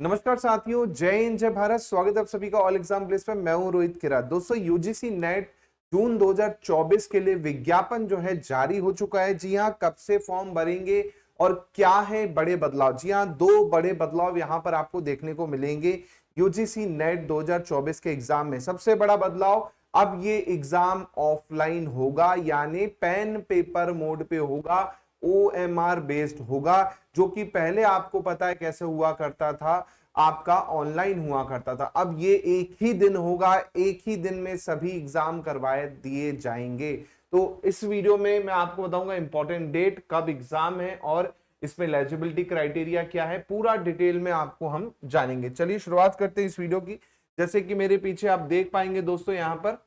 नमस्कार साथियों, जय हिंद जय भारत। स्वागत है आप सभी का ऑल एग्जाम प्लेस पे। मैं हूं रोहित किरात। दोस्तों, यूजीसी नेट जून 2024 के लिए विज्ञापन जो है जारी हो चुका है। जी हां, कब से फॉर्म भरेंगे और क्या है बड़े बदलाव। जी हां, दो बड़े बदलाव यहां पर आपको देखने को मिलेंगे यूजीसी नेट 2024 के एग्जाम में। सबसे बड़ा बदलाव, अब ये एग्जाम ऑफलाइन होगा, यानी पेन पेपर मोड पे होगा, OMR बेस्ड होगा। जो कि पहले आपको पता है कैसे हुआ करता था, आपका ऑनलाइन हुआ करता था। अब ये एक ही दिन होगा, एक ही दिन में सभी एग्जाम करवाए दिए जाएंगे। तो इस वीडियो में मैं आपको बताऊंगा इंपॉर्टेंट डेट, कब एग्जाम है और इसमें एलिजिबिलिटी क्राइटेरिया क्या है, पूरा डिटेल में आपको हम जानेंगे। चलिए शुरुआत करते हैं इस वीडियो की। जैसे कि मेरे पीछे आप देख पाएंगे दोस्तों, यहाँ पर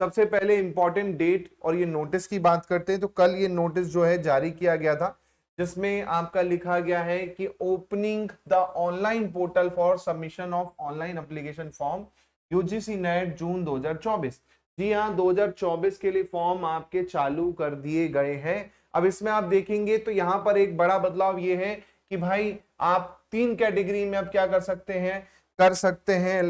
सबसे पहले इंपॉर्टेंट डेट और ये नोटिस की बात करते हैं। तो कल ये नोटिस जो है जारी किया गया था, जिसमें आपका लिखा गया है कि opening the online portal for submission of online application form UGC NET June 2024। जी हाँ, 2024 के लिए फॉर्म आपके चालू कर दिए गए हैं। अब इसमें आप देखेंगे तो यहाँ पर एक बड़ा बदलाव ये है कि भाई आप 3 कैटेगरी में अब क्या कर सकते हैं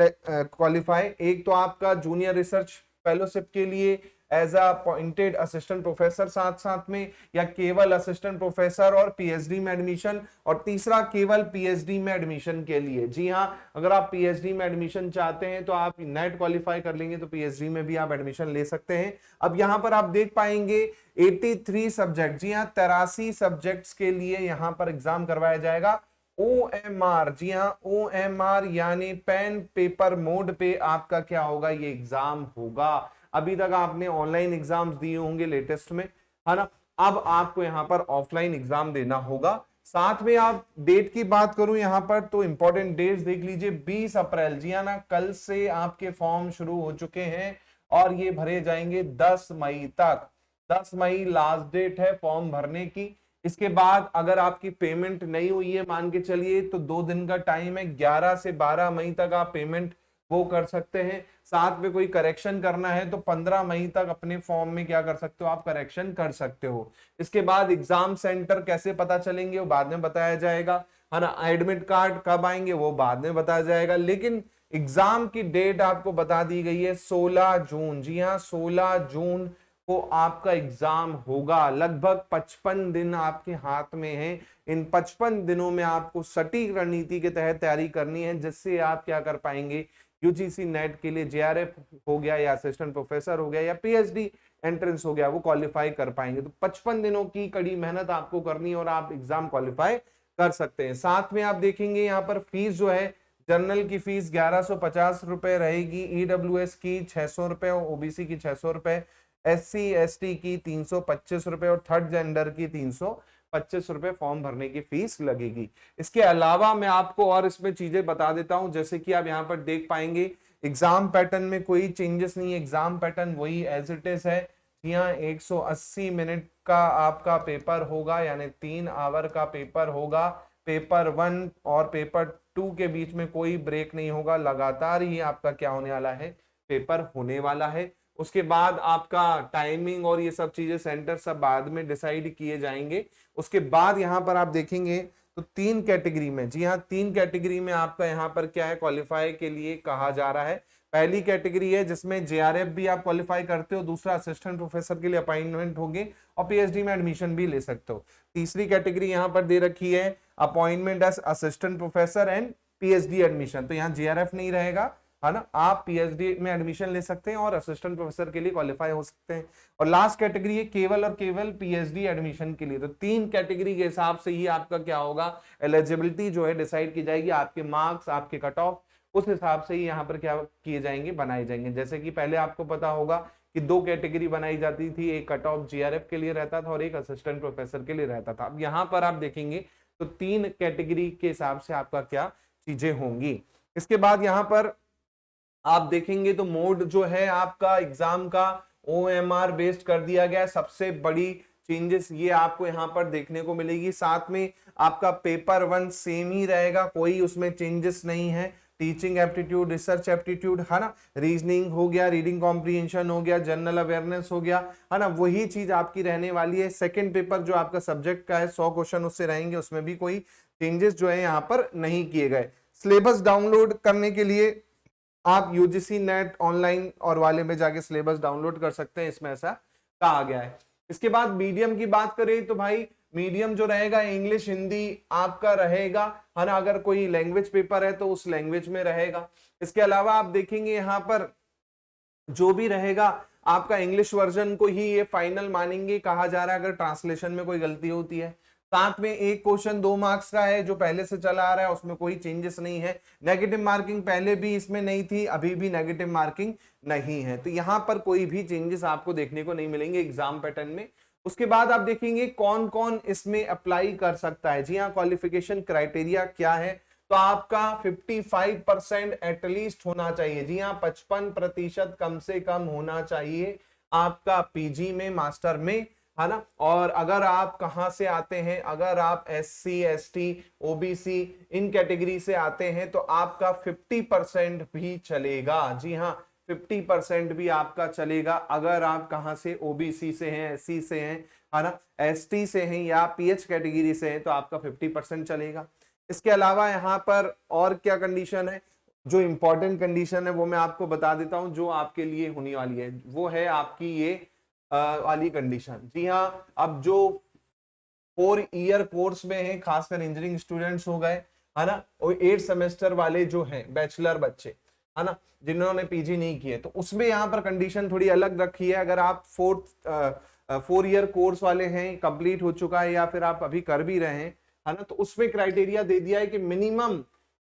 क्वालिफाई। एक तो आपका जूनियर रिसर्च फेलोशिप के लिए एज अपॉइंटेड असिस्टेंट प्रोफेसर साथ साथ में, या केवल असिस्टेंट प्रोफेसर और पीएचडी में एडमिशन, और तीसरा केवल पीएचडी में एडमिशन के लिए। जी हाँ, अगर आप पीएचडी में एडमिशन चाहते हैं तो आप नेट क्वालिफाई कर लेंगे तो पीएचडी में भी आप एडमिशन ले सकते हैं। अब यहाँ पर आप देख पाएंगे 83 सब्जेक्ट, जी हाँ 83 सब्जेक्ट्स के लिए यहाँ पर एग्जाम करवाया जाएगा। OMR, जी हाँ OMR यानी पेन पेपर मोड पे आपका क्या होगा, ये एग्जाम होगा। अभी तक आपने ऑनलाइन एग्जाम्स दिए होंगे लेटेस्ट में, है ना। अब आपको यहाँ पर ऑफलाइन एग्जाम देना होगा। साथ में आप डेट की बात करूं यहाँ पर, तो इंपॉर्टेंट डेट्स देख लीजिए। 20 अप्रैल, जी हाँ ना, कल से आपके फॉर्म शुरू हो चुके हैं और ये भरे जाएंगे 10 मई तक। 10 मई लास्ट डेट है फॉर्म भरने की। इसके बाद अगर आपकी पेमेंट नहीं हुई है, मान के चलिए, तो 2 दिन का टाइम है, 11 से 12 मई तक आप पेमेंट वो कर सकते हैं। साथ में कोई करेक्शन करना है तो 15 मई तक अपने फॉर्म में क्या कर सकते हो, आप करेक्शन कर सकते हो। इसके बाद एग्जाम सेंटर कैसे पता चलेंगे वो बाद में बताया जाएगा, है ना। एडमिट कार्ड कब आएंगे वो बाद में बताया जाएगा, लेकिन एग्जाम की डेट आपको बता दी गई है 16 जून। जी हाँ, 16 जून को आपका एग्जाम होगा। लगभग 55 दिन आपके हाथ में है। इन 55 दिनों में आपको सटीक रणनीति के तहत तैयारी करनी है, जिससे आप क्या कर पाएंगे, यूजीसी नेट के लिए जेआरएफ हो गया या असिस्टेंट प्रोफेसर हो गया या पीएचडी एंट्रेंस हो गया, वो क्वालिफाई कर पाएंगे। तो 55 दिनों की कड़ी मेहनत आपको करनी है और आप एग्जाम क्वालिफाई कर सकते हैं। साथ में आप देखेंगे यहाँ पर फीस जो है, जनरल की फीस 1150 रुपए रहेगी, ईडब्ल्यूएस की 600 रुपए, ओबीसी की 600 रुपए, SC ST की 325 रुपए और थर्ड जेंडर की 325 रुपए फॉर्म भरने की फीस लगेगी। इसके अलावा मैं आपको और इसमें चीजें बता देता हूं, जैसे कि आप यहाँ पर देख पाएंगे एग्जाम पैटर्न में कोई चेंजेस नहीं है। एग्जाम पैटर्न वही एज इट इज है। यहाँ 180 मिनट का आपका पेपर होगा, यानी 3 आवर का पेपर होगा। पेपर 1 और पेपर 2 के बीच में कोई ब्रेक नहीं होगा, लगातार ही आपका क्या होने वाला है, पेपर होने वाला है। उसके बाद आपका टाइमिंग और ये सब चीजें, सेंटर सब बाद में डिसाइड किए जाएंगे। उसके बाद यहाँ पर आप देखेंगे तो 3 कैटेगरी में, जी हाँ 3 कैटेगरी में आपका यहाँ पर क्या है, क्वालिफाई के लिए कहा जा रहा है। पहली कैटेगरी है जिसमें जेआरएफ भी आप क्वालिफाई करते हो, दूसरा असिस्टेंट प्रोफेसर के लिए अपॉइंटमेंट होंगे और पीएचडी में एडमिशन भी ले सकते हो। तीसरी कैटेगरी यहाँ पर दे रखी है appointment as assistant professor and PhD admission. तो यहाँ जेआरएफ नहीं रहेगा, है ना, आप पीएचडी में एडमिशन ले सकते हैं और असिस्टेंट प्रोफेसर के लिए क्वालिफाई हो सकते हैं। और लास्ट कैटेगरी है केवल और केवल पीएचडी एडमिशन के लिए। तो 3 कैटेगरी के हिसाब से ही आपका क्या होगा, एलिजिबिलिटी जो है डिसाइड की जाएगी। आपके मार्क्स, आपके कट ऑफ, उस हिसाब से ही यहाँ पर क्या किए जाएंगे, बनाए जाएंगे। जैसे कि पहले आपको पता होगा कि 2 कैटेगरी बनाई जाती थी, एक कट ऑफ जेआरएफ के लिए रहता था और एक असिस्टेंट प्रोफेसर के लिए रहता था। अब यहाँ पर आप देखेंगे तो 3 कैटेगरी के हिसाब से आपका क्या चीजें होंगी। इसके बाद यहाँ पर आप देखेंगे तो मोड जो है आपका एग्जाम का OMR बेस्ड कर दिया गया है। सबसे बड़ी चेंजेस ये आपको यहाँ पर देखने को मिलेगी। साथ में आपका पेपर 1 सेम ही रहेगा, कोई उसमें चेंजेस नहीं है। टीचिंग एप्टीट्यूड, रिसर्च एप्टीट्यूड, है ना, रीजनिंग हो गया, रीडिंग कॉम्प्रिहेंशन हो गया, जनरल अवेयरनेस हो गया, है ना, वही चीज आपकी रहने वाली है। सेकंड पेपर जो आपका सब्जेक्ट का है 100 क्वेश्चन उससे रहेंगे, उसमें भी कोई चेंजेस जो है यहाँ पर नहीं किए गए। सिलेबस डाउनलोड करने के लिए आप यूजीसी नेट ऑनलाइन और वाले में जाके सिलेबस डाउनलोड कर सकते हैं, इसमें ऐसा कहा गया है। इसके बाद मीडियम की बात करें तो भाई मीडियम जो रहेगा इंग्लिश हिंदी आपका रहेगा, है ना। अगर कोई लैंग्वेज पेपर है तो उस लैंग्वेज में रहेगा। इसके अलावा आप देखेंगे यहाँ पर जो भी रहेगा आपका इंग्लिश वर्जन को ही ये फाइनल मानेंगे, कहा जा रहा है अगर ट्रांसलेशन में कोई गलती होती है। साथ में एक क्वेश्चन 2 मार्क्स का है जो पहले से चला आ रहा है, उसमें कोई चेंजेस नहीं है। नेगेटिव मार्किंग पहले भी इसमें नहीं थी, अभी भी नेगेटिव मार्किंग नहीं है, तो यहां पर कोई भी चेंजेस आपको देखने को नहीं मिलेंगे एग्जाम पैटर्न में। उसके बाद आप देखेंगे कौन कौन इसमें अप्लाई कर सकता है। जी हाँ, क्वालिफिकेशन क्राइटेरिया क्या है, तो आपका 55% एटलीस्ट होना चाहिए। जी हाँ, 55% कम से कम होना चाहिए आपका पीजी में, मास्टर में, है ना। और अगर आप कहां से आते हैं, अगर आप SC ST OBC इन कैटेगरी से आते हैं तो आपका 50% भी चलेगा। जी हाँ, 50% भी आपका चलेगा। अगर आप कहां से OBC से हैं, SC से हैं, है ना, ST से हैं या PH कैटेगरी से हैं तो आपका 50% चलेगा। इसके अलावा यहाँ पर और क्या कंडीशन है, जो इंपॉर्टेंट कंडीशन है वो मैं आपको बता देता हूं जो आपके लिए होने वाली है। वो है आपकी ये वाली कंडीशन। जी हाँ, अब जो 4 ईयर कोर्स में है, खासकर इंजीनियरिंग स्टूडेंट्स हो गए, है ना, और 8 सेमेस्टर वाले जो हैं बैचलर बच्चे, है ना, जिन्होंने पीजी नहीं किए, तो उसमें यहाँ पर कंडीशन थोड़ी अलग रखी है। अगर आप 4 ईयर कोर्स वाले हैं, कंप्लीट हो चुका है या फिर आप अभी कर भी रहे हैं, है ना, तो उसमें क्राइटेरिया दे दिया है कि मिनिमम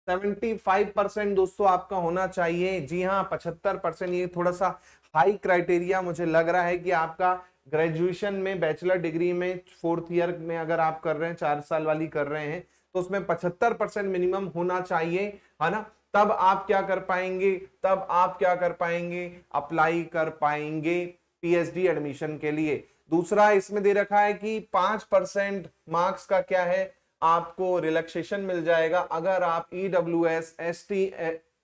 75% दोस्तों आपका होना चाहिए। जी हाँ, 75%, ये थोड़ा सा हाई क्राइटेरिया मुझे लग रहा है कि आपका ग्रेजुएशन में, बैचलर डिग्री में 4th ईयर में अगर आप कर रहे हैं, 4 साल वाली कर रहे हैं, तो उसमें 75% मिनिमम होना चाहिए, है ना। तब आप क्या कर पाएंगे, तब आप क्या कर पाएंगे, अप्लाई कर पाएंगे पीएचडी एडमिशन के लिए। दूसरा इसमें दे रखा है कि 5% मार्क्स का क्या है, आपको रिलैक्सेशन मिल जाएगा अगर आप EWS ST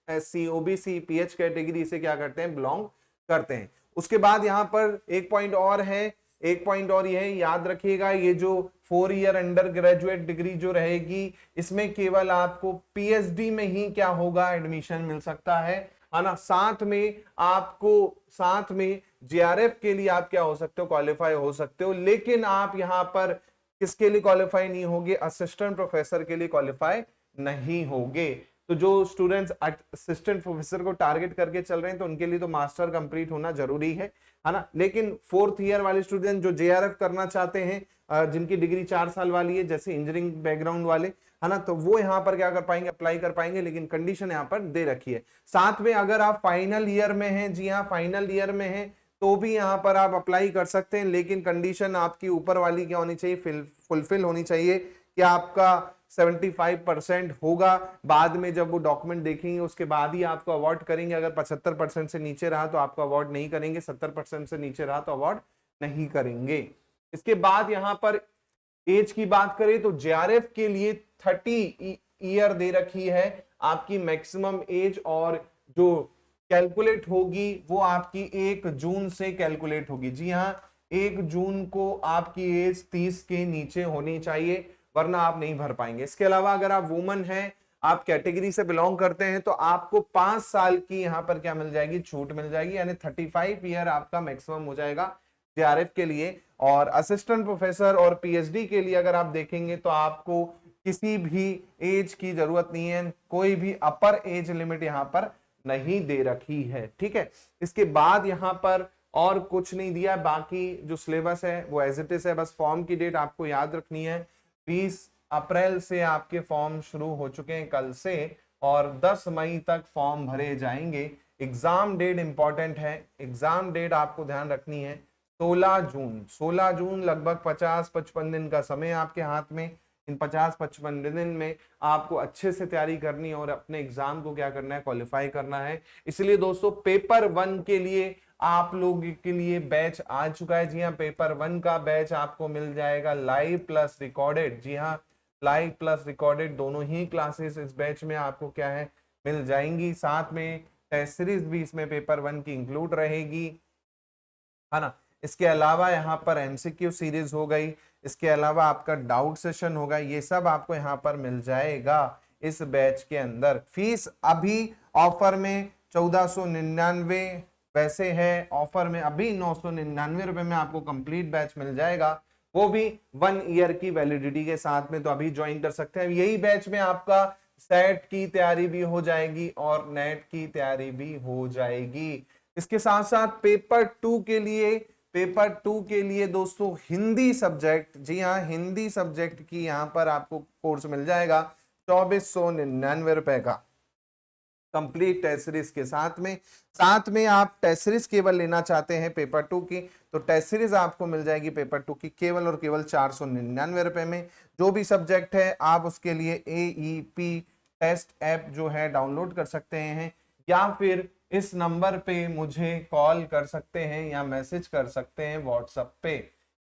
SC OBC PH category से क्या करते हैं, बिलोंग करते हैं। उसके बाद यहाँ पर एक पॉइंट और है, एक पॉइंट और ये है, याद रखिएगा, ये जो 4 ईयर अंडर ग्रेजुएट डिग्री जो रहेगी, इसमें केवल आपको पीएचडी में ही क्या होगा, एडमिशन मिल सकता है ना। साथ में जेआरएफ के लिए आप क्या हो सकते हो, क्वालिफाई हो सकते हो, लेकिन आप यहाँ पर किसके लिए क्वालिफाई नहीं होगे, असिस्टेंट प्रोफेसर के लिए क्वालिफाई नहीं होगे। तो जो स्टूडेंट्स असिस्टेंट प्रोफेसर को टारगेट करके चल रहे हैं तो उनके लिए तो मास्टर कंप्लीट होना जरूरी है ना। लेकिन 4th ईयर वाले स्टूडेंट जो जेआरएफ करना चाहते हैं, जिनकी डिग्री 4 साल वाली है, जैसे इंजीनियरिंग बैकग्राउंड वाले, है ना, तो वो यहाँ पर क्या कर पाएंगे, अप्लाई कर पाएंगे, लेकिन कंडीशन यहाँ पर दे रखी है। साथ में अगर आप फाइनल ईयर में हैं, जी हाँ, फाइनल ईयर में हैं, तो भी यहाँ पर आप अप्लाई कर सकते हैं, लेकिन कंडीशन आपकी ऊपर वाली क्या होनी चाहिए, फुलफिल होनी चाहिए कि आपका 75% होगा। बाद में जब वो डॉक्यूमेंट देखेंगे उसके बाद ही आपको अवार्ड करेंगे। अगर 75% से नीचे रहा तो आपको अवार्ड नहीं करेंगे, 70% से नीचे रहा तो अवार्ड नहीं करेंगे। इसके बाद यहाँ पर एज की बात करें तो जेआरएफ के लिए 30 ईयर दे रखी है आपकी मैक्सिमम एज, और जो कैलकुलेट होगी वो आपकी 1 जून से कैलकुलेट होगी। जी हाँ, 1 जून को आपकी एज 30 के नीचे होनी चाहिए, वरना आप नहीं भर पाएंगे। इसके अलावा अगर आप वुमन हैं, आप कैटेगरी से बिलोंग करते हैं, तो आपको 5 साल की यहाँ पर क्या मिल जाएगी, छूट मिल जाएगी, यानी 35 ईयर आपका मैक्सिमम हो जाएगा जेआरएफ के लिए। और असिस्टेंट प्रोफेसर और पीएचडी के लिए अगर आप देखेंगे तो आपको किसी भी एज की जरूरत नहीं है, कोई भी अपर एज लिमिट यहाँ पर नहीं दे रखी है, ठीक है। इसके बाद यहाँ पर और कुछ नहीं दिया, बाकी जो सिलेबस है वो एज इट इज है। बस फॉर्म की डेट आपको याद रखनी है, 20 अप्रैल से आपके फॉर्म शुरू हो चुके हैं कल से, और 10 मई तक फॉर्म भरे जाएंगे। एग्जाम डेट इंपॉर्टेंट है, एग्जाम डेट आपको ध्यान रखनी है 16 जून। 16 जून, लगभग 50-55 दिन का समय आपके हाथ में। इन 50-55 दिन में आपको अच्छे से तैयारी करनी है और अपने एग्जाम को क्या करना है, क्वालिफाई करना है। इसलिए दोस्तों पेपर 1 के लिए आप लोग के लिए बैच आ चुका है। जी हाँ, पेपर 1 का बैच आपको मिल जाएगा लाइव प्लस रिकॉर्डेड। जी हाँ, लाइव प्लस रिकॉर्डेड दोनों ही क्लासेस इस बैच में आपको क्या है, मिल जाएंगी। साथ में टेस्ट सीरीज भी इसमें पेपर 1 की इंक्लूड रहेगी, है ना। इसके अलावा यहाँ पर एमसीक्यू सीरीज हो गई, इसके अलावा आपका डाउट सेशन होगा, ये सब आपको यहाँ पर मिल जाएगा। इस बैच के अंदर। फीस अभी ऑफर में 1499 वैसे है, ऑफर में अभी 999 रुपए में आपको कंप्लीट बैच मिल जाएगा, वो भी 1 ईयर की वैलिडिटी के साथ में। तो अभी ज्वाइन कर सकते हैं। यही बैच में आपका सेट की तैयारी भी हो जाएगी और नेट की तैयारी भी हो जाएगी। इसके साथ साथ पेपर टू के लिए दोस्तों हिंदी सब्जेक्ट, जी हाँ हिंदी सब्जेक्ट की यहाँ पर आपको कोर्स मिल जाएगा 2499 रुपए का कंप्लीट टेस्ट सीरीज के साथ में आप टेस्ट सीरीज केवल लेना चाहते हैं पेपर टू की, तो टेस्ट सीरीज आपको मिल जाएगी पेपर टू की केवल और केवल 499 रुपए में। जो भी सब्जेक्ट है आप उसके लिए AEP टेस्ट ऐप जो है डाउनलोड कर सकते हैं, या फिर इस नंबर पे मुझे कॉल कर सकते हैं या मैसेज कर सकते हैं व्हाट्सएप पे।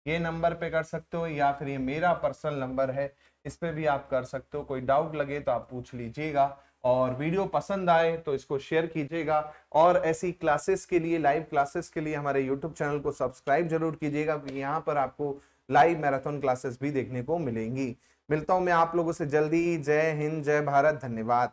ये नंबर पे कर सकते हो या फिर ये मेरा पर्सनल नंबर है, इस पे भी आप कर सकते हो। कोई डाउट लगे तो आप पूछ लीजिएगा, और वीडियो पसंद आए तो इसको शेयर कीजिएगा। और ऐसी क्लासेस के लिए, लाइव क्लासेस के लिए हमारे यूट्यूब चैनल को सब्सक्राइब जरूर कीजिएगा, क्योंकि यहाँ पर आपको लाइव मैराथन क्लासेस भी देखने को मिलेंगी। मिलता हूं मैं आप लोगों से जल्दी। जय हिंद, जय भारत, धन्यवाद।